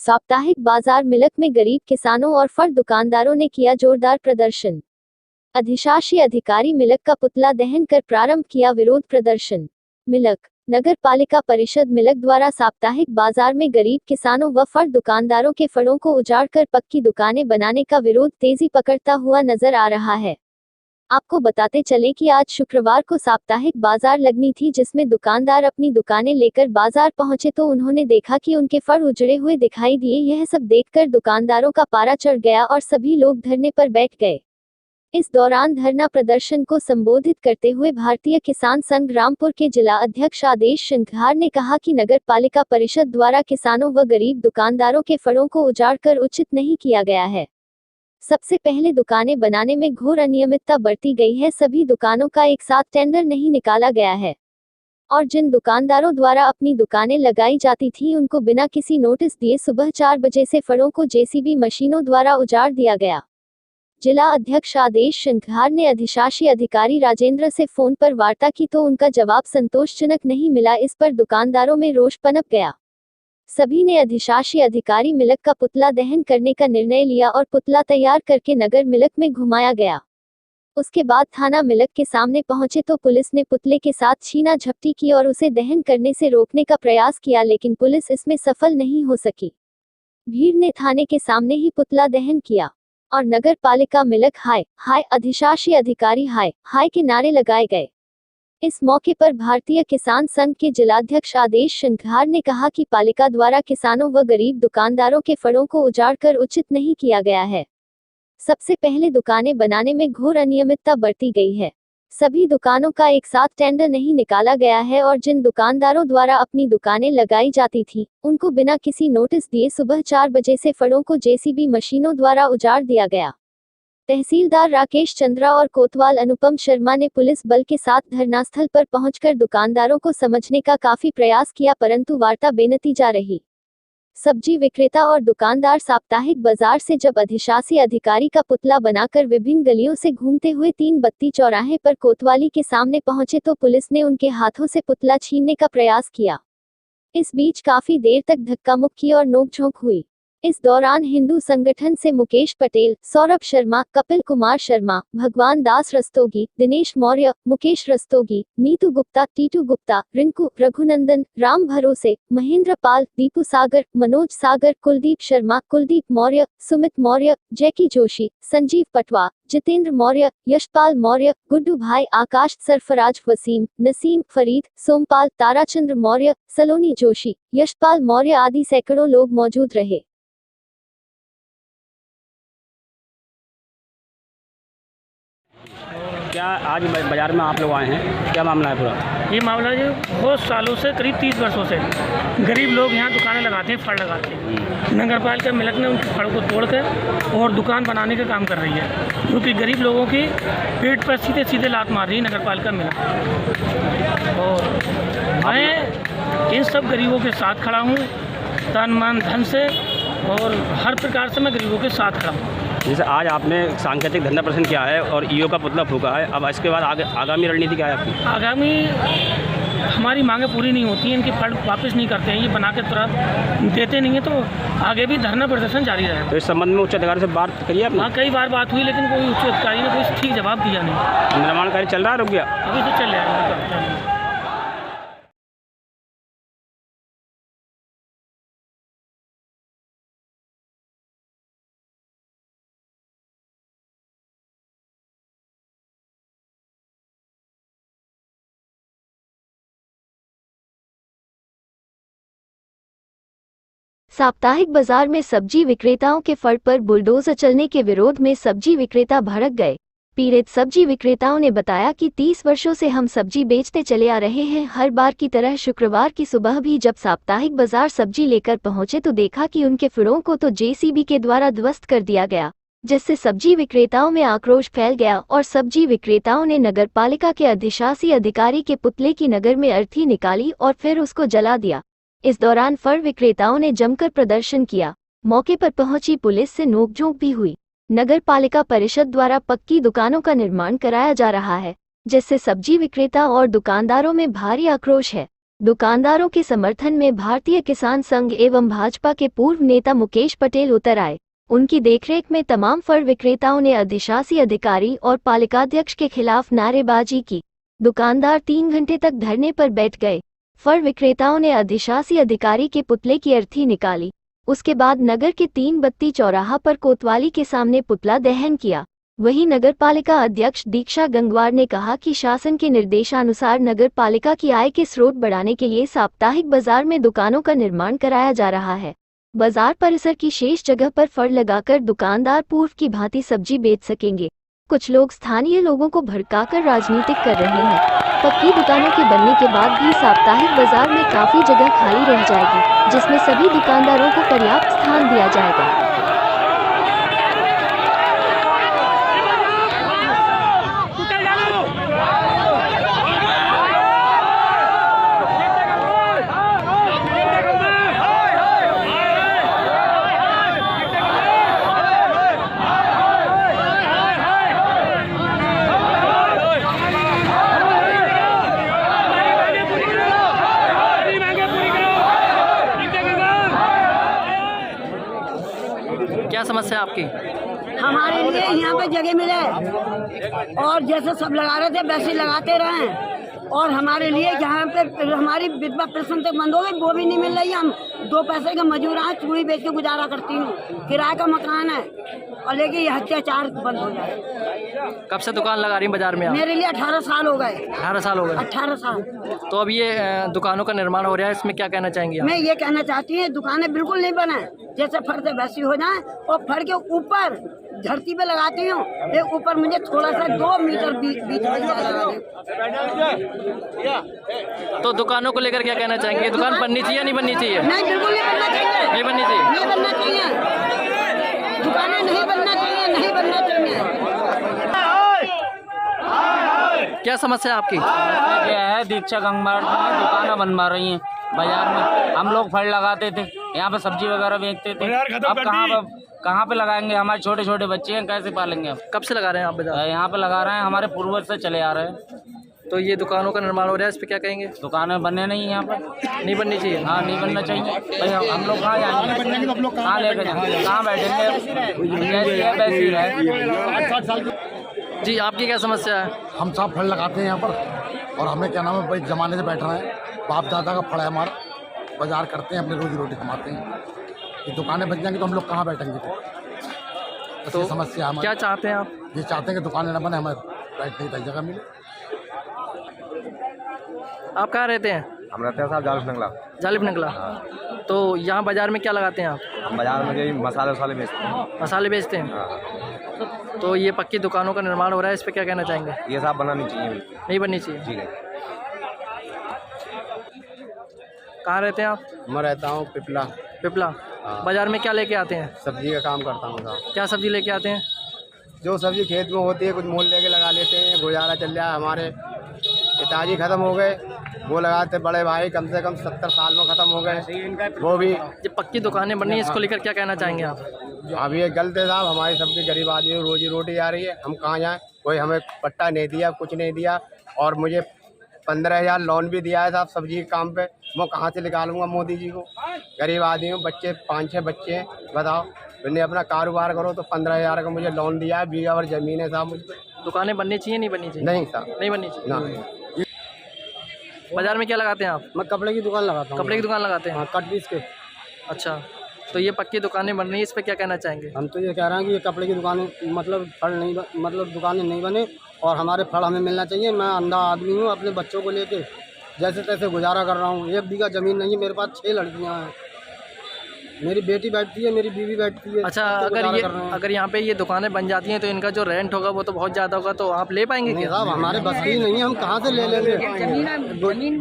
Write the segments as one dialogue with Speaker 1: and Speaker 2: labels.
Speaker 1: साप्ताहिक बाजार मिलक में गरीब किसानों और फल दुकानदारों ने किया जोरदार प्रदर्शन। अधिशासी अधिकारी मिलक का पुतला दहन कर प्रारंभ किया विरोध प्रदर्शन। मिलक नगर पालिका परिषद मिलक द्वारा साप्ताहिक बाजार में गरीब किसानों व फल दुकानदारों के फलों को उजाड़कर पक्की दुकानें बनाने का विरोध तेजी पकड़ता हुआ नजर आ रहा है। आपको बताते चले कि आज शुक्रवार को साप्ताहिक बाजार लगनी थी, जिसमें दुकानदार अपनी दुकानें लेकर बाजार पहुंचे तो उन्होंने देखा कि उनके फल उजड़े हुए दिखाई दिए। यह सब देखकर दुकानदारों का पारा चढ़ गया और सभी लोग धरने पर बैठ गए। इस दौरान धरना प्रदर्शन को संबोधित करते हुए भारतीय किसान संघ रामपुर के जिला अध्यक्ष आदेश सिंघार ने कहा कि नगर पालिका परिषद द्वारा किसानों व गरीब दुकानदारों के फलों को उजाड़कर उचित नहीं किया गया है। सबसे पहले दुकानें बनाने में घोर अनियमितता बरती गई है। सभी दुकानों का एक साथ टेंडर नहीं निकाला गया है और जिन दुकानदारों द्वारा अपनी दुकानें लगाई जाती थी उनको बिना किसी नोटिस दिए सुबह 4 बजे से फलों को जेसीबी मशीनों द्वारा उजाड़ दिया गया। जिला अध्यक्ष आदेश सिंघार ने अधिशासी अधिकारी राजेंद्र से फोन पर वार्ता की तो उनका जवाब संतोषजनक नहीं मिला। इस पर दुकानदारों में रोष पनप गया। सभी ने अधिशासी अधिकारी मिलक का पुतला दहन करने का निर्णय लिया और पुतला तैयार करके नगर मिलक में घुमाया गया। उसके बाद थाना मिलक के सामने पहुंचे तो पुलिस ने पुतले के साथ छीना झपटी की और उसे दहन करने से रोकने का प्रयास किया, लेकिन पुलिस इसमें सफल नहीं हो सकी। भीड़ ने थाने के सामने ही पुतला दहन किया और नगर पालिका मिलक हाय हाय, अधिशासी अधिकारी हाय हाय के नारे लगाए गए। इस मौके पर भारतीय किसान संघ के जिलाध्यक्ष आदेश सिंघार ने कहा कि पालिका द्वारा किसानों व गरीब दुकानदारों के फलों को उजाड़कर उचित नहीं किया गया है। सबसे पहले दुकानें बनाने में घोर अनियमितता बरती गई है। सभी दुकानों का एक साथ टेंडर नहीं निकाला गया है और जिन दुकानदारों द्वारा अपनी दुकानें लगाई जाती थी उनको बिना किसी नोटिस दिए सुबह 4 बजे से फलों को जेसीबी मशीनों द्वारा उजाड़ दिया गया। तहसीलदार राकेश चंद्रा और कोतवाल अनुपम शर्मा ने पुलिस बल के साथ धरनास्थल पर पहुंचकर दुकानदारों को समझने का काफी प्रयास किया, परंतु वार्ता बेनतीजा रही। सब्जी विक्रेता और दुकानदार साप्ताहिक बाजार से जब अधिशासी अधिकारी का पुतला बनाकर विभिन्न गलियों से घूमते हुए 3 बत्ती चौराहे पर कोतवाली के सामने पहुंचे तो पुलिस ने उनके हाथों से पुतला छीनने का प्रयास किया। इस बीच काफी देर तक धक्का मुक्की और नोकझोंक हुई। इस दौरान हिंदू संगठन से मुकेश पटेल, सौरभ शर्मा, कपिल कुमार शर्मा, भगवान दास रस्तोगी, दिनेश मौर्य, मुकेश रस्तोगी, नीतू गुप्ता, टीटू गुप्ता, रिंकू, रघुनंदन, राम भरोसे, महेंद्र पाल, दीपू सागर, मनोज सागर, कुलदीप शर्मा, कुलदीप मौर्य, सुमित मौर्य, जैकी जोशी, संजीव पटवा, जितेंद्र मौर्य, यशपाल मौर्य, गुड्डू भाई, आकाश, सरफराज, वसीम, नसीम, फरीद, सोमपाल, ताराचंद्र मौर्य, सलोनी जोशी, यशपाल मौर्य आदि सैकड़ों लोग मौजूद रहे।
Speaker 2: क्या आज बाजार में आप लोग आए हैं, क्या मामला है पूरा?
Speaker 3: ये मामला जो बहुत सालों से, करीब 30 वर्षों से गरीब लोग यहाँ दुकानें लगाते हैं, फल लगाते हैं। नगर पालिका मिलक ने उनके फल को तोड़कर और दुकान बनाने का काम कर रही है, क्योंकि गरीब लोगों की पेट पर सीधे सीधे लात मार रही है नगर पालिका मिलक। और मैं इन सब गरीबों के साथ खड़ा हूँ, तन मन धन से, और हर प्रकार से मैं गरीबों के साथ खड़ा हूँ।
Speaker 2: जैसे आज आपने सांकेतिक धरना प्रदर्शन किया है और ईओ का पुतला फूका है, अब इसके बाद आगामी रणनीति क्या है आपकी?
Speaker 3: आगामी हमारी मांगें पूरी नहीं होती हैं, इनके फल वापस नहीं करते हैं, ये बना के तुरंत देते नहीं हैं, तो आगे भी धरना प्रदर्शन जारी रहेगा।
Speaker 2: तो इस संबंध में उच्च अधिकारी से बात करिए आपने?
Speaker 3: हाँ, कई बार बात हुई, लेकिन कोई उच्च अधिकारी ने कोई ठीक जवाब दिया नहीं।
Speaker 2: निर्माण कार्य चल रहा है, रुक गया?
Speaker 3: अभी तो चल रहा है।
Speaker 1: साप्ताहिक बाजार में सब्जी विक्रेताओं के फल पर बुलडोजर चलने के विरोध में सब्जी विक्रेता भड़क गए। पीड़ित सब्जी विक्रेताओं ने बताया कि 30 वर्षों से हम सब्जी बेचते चले आ रहे हैं। हर बार की तरह शुक्रवार की सुबह भी जब साप्ताहिक बाजार सब्जी लेकर पहुंचे तो देखा कि उनके फलों को तो जेसीबी के द्वारा ध्वस्त कर दिया गया, जिससे सब्जी विक्रेताओं में आक्रोश फैल गया और सब्जी विक्रेताओं ने नगर पालिका के अधिशासी अधिकारी के पुतले की नगर में अर्थी निकाली और फिर उसको जला दिया। इस दौरान फल विक्रेताओं ने जमकर प्रदर्शन किया। मौके पर पहुंची पुलिस से नोकझोंक भी हुई। नगर पालिका परिषद द्वारा पक्की दुकानों का निर्माण कराया जा रहा है, जिससे सब्जी विक्रेता और दुकानदारों में भारी आक्रोश है। दुकानदारों के समर्थन में भारतीय किसान संघ एवं भाजपा के पूर्व नेता मुकेश पटेल उतर आए। उनकी देखरेख में तमाम फल विक्रेताओं ने अधिशासी अधिकारी और पालिकाध्यक्ष के खिलाफ नारेबाजी की। दुकानदार 3 घंटे तक धरने पर बैठ गए। फल विक्रेताओं ने अधिशासी अधिकारी के पुतले की अर्थी निकाली। उसके बाद नगर के 3 बत्ती चौराहा पर कोतवाली के सामने पुतला दहन किया। वहीं नगरपालिका अध्यक्ष दीक्षा गंगवार ने कहा कि शासन के निर्देशानुसार नगरपालिका की आय के स्रोत बढ़ाने के लिए साप्ताहिक बाजार में दुकानों का निर्माण कराया जा रहा है। बाजार परिसर की शेष जगह पर फड़ लगाकर दुकानदार पूर्व की भांति सब्जी बेच सकेंगे। कुछ लोग स्थानीय लोगों को भड़काकर राजनीतिक कर रहे हैं। पक्की दुकानों के बनने के बाद भी साप्ताहिक बाजार में काफी जगह खाली रह जाएगी, जिसमें सभी दुकानदारों को पर्याप्त स्थान दिया जाएगा।
Speaker 4: क्या समस्या है आपकी?
Speaker 5: हमारे लिए यहाँ पे जगह मिले और जैसे सब लगा रहे थे वैसे लगाते रहें, और हमारे लिए यहाँ पे हमारी विधवा पेंशन तक बंद हो गई, वो भी नहीं मिल रही। हम 2 पैसे का मजूर हैं, चूड़ी बेच के गुजारा करती हूँ, किराए का मकान है, और लेकिन ये अत्याचार बंद हो जाए।
Speaker 4: कब से दुकान लगा रही हैं बाजार में आप?
Speaker 5: मेरे लिए 18 साल हो गए।
Speaker 4: 18 साल हो गए?
Speaker 5: 18 साल।
Speaker 4: तो अब ये दुकानों का निर्माण हो रहा है, इसमें क्या कहना चाहेंगे आप?
Speaker 5: मैं ये कहना चाहती हूँ दुकानें बिल्कुल नहीं बने, जैसे फड़ से वैसी हो जाए, और फड़ के ऊपर धरती पे लगाती हूँ, एक ऊपर मुझे थोड़ा सा 2 मीटर बीच में लगा दे।
Speaker 4: तो दुकानों को लेकर क्या कहना चाहेंगे? दुकान बननी चाहिए नहीं बननी चाहिए?
Speaker 5: नहीं, बिल्कुल नहीं बनना चाहिए।
Speaker 4: नहीं बननी चाहिए?
Speaker 5: नहीं बनना चाहिए, दुकानें नहीं बनना चाहिए, नहीं बनना चाहिए।
Speaker 4: क्या समस्या है आपकी?
Speaker 6: क्या है, दीक्षा गंगवार दुकानें बनवा रही हैं बाजार में। हम लोग फल लगाते थे, यहाँ पे सब्जी वगैरह बेचते थे, अब कहाँ पे लगाएंगे? हमारे छोटे छोटे बच्चे हैं, कैसे पालेंगे हम?
Speaker 4: कब से लगा रहे हैं आप बाजार?
Speaker 6: यहाँ पे लगा रहे हैं, हमारे पूर्वज से चले आ रहे हैं।
Speaker 4: तो ये दुकानों का निर्माण हो रहा है, इस पर क्या कहेंगे?
Speaker 6: दुकानें बनने नहीं यहाँ पर,
Speaker 4: नहीं बननी चाहिए?
Speaker 6: हाँ, नहीं बनना चाहिए भाई। हम लोग कहाँ जाएंगे, कहाँ लेकर जाएंगे, कहाँ बैठेंगे? जैसी है।
Speaker 4: जी, आपकी क्या समस्या है?
Speaker 7: हम सब फल लगाते हैं यहाँ पर, और हमें क्या नाम है भाई, जमाने से बैठ रहे हैं, बाप दादा का फल है हमारा, बाजार करते हैं, अपनी रोजी रोटी कमाते हैं। ये दुकानें बच जाएंगी तो हम लोग कहाँ बैठेंगे? तो समस्या हमारी।
Speaker 4: क्या चाहते हैं आप?
Speaker 7: ये चाहते हैं कि दुकानें न बने, हमें बैठने की जगह मिले।
Speaker 4: आप कहाँ रहते हैं?
Speaker 8: हम रहते हैं साहब जालिब नगला।
Speaker 4: जालिब नगला। तो यहाँ बाजार में क्या लगाते हैं आप?
Speaker 8: हम बाजार में यही मसाले वसाले बेचते हैं।
Speaker 4: मसाले बेचते हैं?
Speaker 8: हाँ।
Speaker 4: तो ये पक्की दुकानों का निर्माण हो रहा है, इस पर क्या कहना चाहेंगे?
Speaker 8: ये साहब बनानी चाहिए,
Speaker 4: नहीं बननी चाहिए?
Speaker 8: ठीक है।
Speaker 4: कहाँ रहते हैं आप?
Speaker 9: मैं रहता हूँ पिपला।
Speaker 4: पिपला। बाजार में क्या लेके आते हैं?
Speaker 9: सब्जी का काम करता हूँ साहब।
Speaker 4: क्या सब्जी लेके आते हैं?
Speaker 9: जो सब्जी खेत में होती है, कुछ मोल लेके लगा लेते हैं, गुजारा चल जाए। हमारे पिताजी ख़त्म हो गए, वो लगाते बड़े भाई कम से कम 70 साल में ख़त्म हो गए, वो भी।
Speaker 4: ये पक्की दुकानें बन रही हैं, इसको लेकर क्या कहना चाहेंगे आप?
Speaker 9: अभी ये गलत है साहब, हमारी सबकी गरीब आदमी रोजी रोटी आ रही है, हम कहाँ जाएँ? कोई हमें पट्टा नहीं दिया, कुछ नहीं दिया, और मुझे 15,000 लोन भी दिया है साहब सब्जी के काम पे। मैं कहाँ से निकालूंगा मोदी जी को? गरीब आदमी हूँ, बच्चे 5-6 बच्चे हैं, बताओ। मैंने अपना कारोबार करो तो 15,000 का मुझे लोन दिया है, बीघा भर ज़मीन है साहब मुझ पर।
Speaker 4: दुकानें बननी चाहिए नहीं बननी चाहिए?
Speaker 9: नहीं साहब,
Speaker 4: नहीं बननी चाहिए
Speaker 9: ना।
Speaker 4: बाजार में क्या लगाते हैं आप?
Speaker 9: मैं कपड़े की दुकान लगाता हूँ।
Speaker 4: कपड़े की दुकान लगाते हैं?
Speaker 9: हाँ, कट पीस के।
Speaker 4: अच्छा, तो ये पक्की दुकानें बन रही हैं, इस पर क्या कहना चाहेंगे?
Speaker 9: हम तो ये कह रहे हैं कि ये कपड़े की दुकानें मतलब फल नहीं मतलब दुकानें नहीं बने, और हमारे फल हमें मिलना चाहिए। मैं अंधा आदमी हूँ, अपने बच्चों को लेके जैसे तैसे गुजारा कर रहा हूँ। 1 बीघा ज़मीन नहीं है, मेरे पास 6 लड़कियाँ हैं, मेरी बेटी बैठती है, मेरी बीवी बैठती है।
Speaker 4: अच्छा, अगर यहाँ पे ये दुकानें बन जाती हैं तो इनका जो रेंट होगा वो तो बहुत ज़्यादा होगा, तो आप ले पाएंगे क्या?
Speaker 9: साहब, हमारे बस की नहीं है, हम कहाँ से ले लेंगे?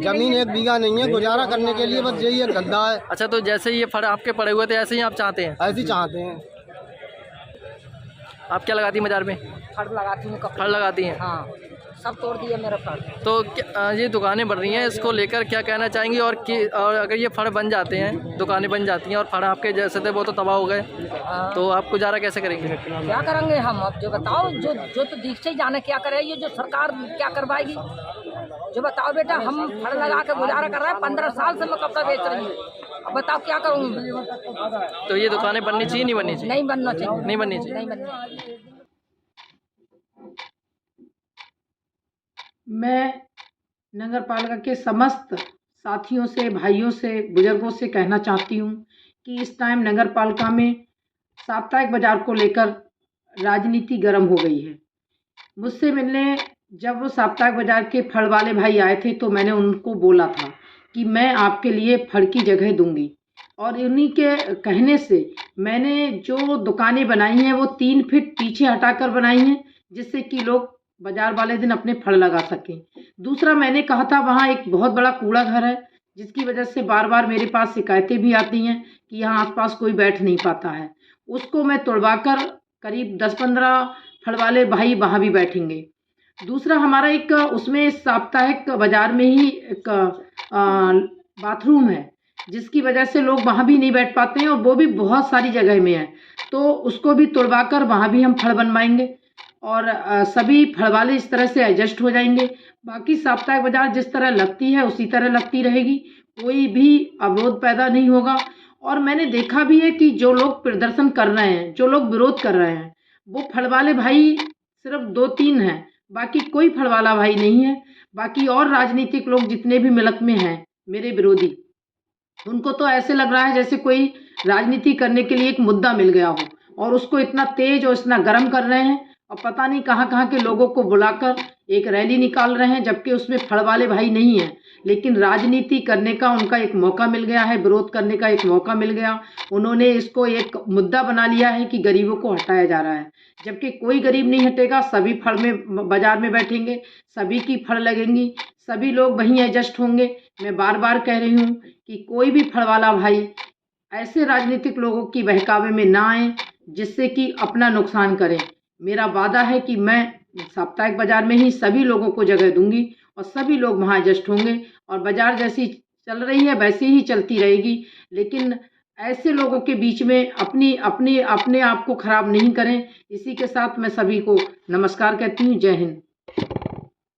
Speaker 9: ज़मीन 1 बीघा नहीं है, गुजारा करने के लिए बस यही एक धंधा है।
Speaker 4: अच्छा, तो जैसे ये फल आपके पड़े हुए थे ऐसे ही आप चाहते हैं?
Speaker 9: ऐसे ही चाहते हैं।
Speaker 4: आप क्या लगाती हैं बाजार में?
Speaker 5: फड़ लगाती हूँ,
Speaker 4: फल लगाती हैं?
Speaker 5: हाँ, सब तोड़ दिया मेरा फड़।
Speaker 4: तो ये दुकानें बन रही हैं, इसको लेकर क्या कहना चाहेंगे? और अगर ये फड़ बन जाते हैं, दुकानें बन जाती हैं और फड़ आपके जैसे थे वो तो तबाह हो गए, तो आप गुजारा कैसे करेंगे?
Speaker 5: क्या करेंगे हम? अब जो बताओ, जो तो दीक्षा ही जाने क्या करे, ये जो सरकार क्या करवाएगी। जो बताओ बेटा, हम फल लगा के गुजारा कर रहे हैं, 15 साल से मैं कपड़ा बेच रही हूँ। अब बताओ क्या करूँगी।
Speaker 4: तो ये दुकानें बननी चाहिए नहीं बननी चाहिए?
Speaker 5: नहीं बनना चाहिए,
Speaker 4: नहीं बननी चाहिए।
Speaker 5: नहीं बनना चाहिए।
Speaker 10: मैं नगर पालिका के समस्त साथियों से, भाइयों से, बुजुर्गों से कहना चाहती हूँ कि इस टाइम नगर पालिका में साप्ताहिक बाजार को लेकर राजनीति गर्म हो गई है। मुझसे मिलने जब वो साप्ताहिक बाजार के फल वाले भाई आए थे तो मैंने उनको बोला था कि मैं आपके लिए फल की जगह दूंगी, और उन्हीं के कहने से मैंने जो दुकानें बनाई हैं वो 3 फीट पीछे हटाकर बनाई हैं, जिससे कि लोग बाजार वाले दिन अपने फल लगा सकें। दूसरा, मैंने कहा था वहाँ एक बहुत बड़ा कूड़ा घर है, जिसकी वजह से बार बार मेरे पास शिकायतें भी आती हैं कि यहाँ आसपास कोई बैठ नहीं पाता है। उसको मैं तुड़वाकर करीब 10-15 फल वाले भाई वहाँ भी बैठेंगे। दूसरा, हमारा एक उसमें साप्ताहिक बाजार में ही एक बाथरूम है, जिसकी वजह से लोग वहाँ भी नहीं बैठ पाते हैं, और वो भी बहुत सारी जगह में है, तो उसको भी तुड़वाकर वहाँ भी हम फल बनवाएंगे और सभी फल वाले इस तरह से एडजस्ट हो जाएंगे। बाकी साप्ताहिक बाजार जिस तरह लगती है उसी तरह लगती रहेगी, कोई भी अवरोध पैदा नहीं होगा। और मैंने देखा भी है कि जो लोग प्रदर्शन कर रहे हैं, जो लोग विरोध कर रहे हैं, वो फल वाले भाई सिर्फ 2-3 हैं, बाकी कोई फल वाला भाई नहीं है। बाकी और राजनीतिक लोग जितने भी मिलक में हैं मेरे विरोधी, उनको तो ऐसे लग रहा है जैसे कोई राजनीति करने के लिए एक मुद्दा मिल गया हो, और उसको इतना तेज और इतना गर्म कर रहे हैं, और पता नहीं कहाँ कहाँ के लोगों को बुलाकर एक रैली निकाल रहे हैं, जबकि उसमें फल वाले भाई नहीं हैं। लेकिन राजनीति करने का उनका एक मौका मिल गया है, विरोध करने का एक मौका मिल गया। उन्होंने इसको एक मुद्दा बना लिया है कि गरीबों को हटाया जा रहा है, जबकि कोई गरीब नहीं हटेगा। सभी फल में बाजार में बैठेंगे, सभी की फल लगेंगी, सभी लोग वहीं एडजस्ट होंगे। मैं बार बार कह रही हूँ कि कोई भी फल वाला भाई ऐसे राजनीतिक लोगों की बहकावे में ना आए जिससे कि अपना नुकसान करें। मेरा वादा है कि मैं साप्ताहिक बाजार में ही सभी लोगों को जगह दूंगी और सभी लोग वहाँ एडजस्ट होंगे, और बाजार जैसी चल रही है वैसे ही चलती रहेगी। लेकिन ऐसे लोगों के बीच में अपने आप को खराब नहीं करें। इसी के साथ मैं सभी को नमस्कार कहती हूँ। जय हिंद।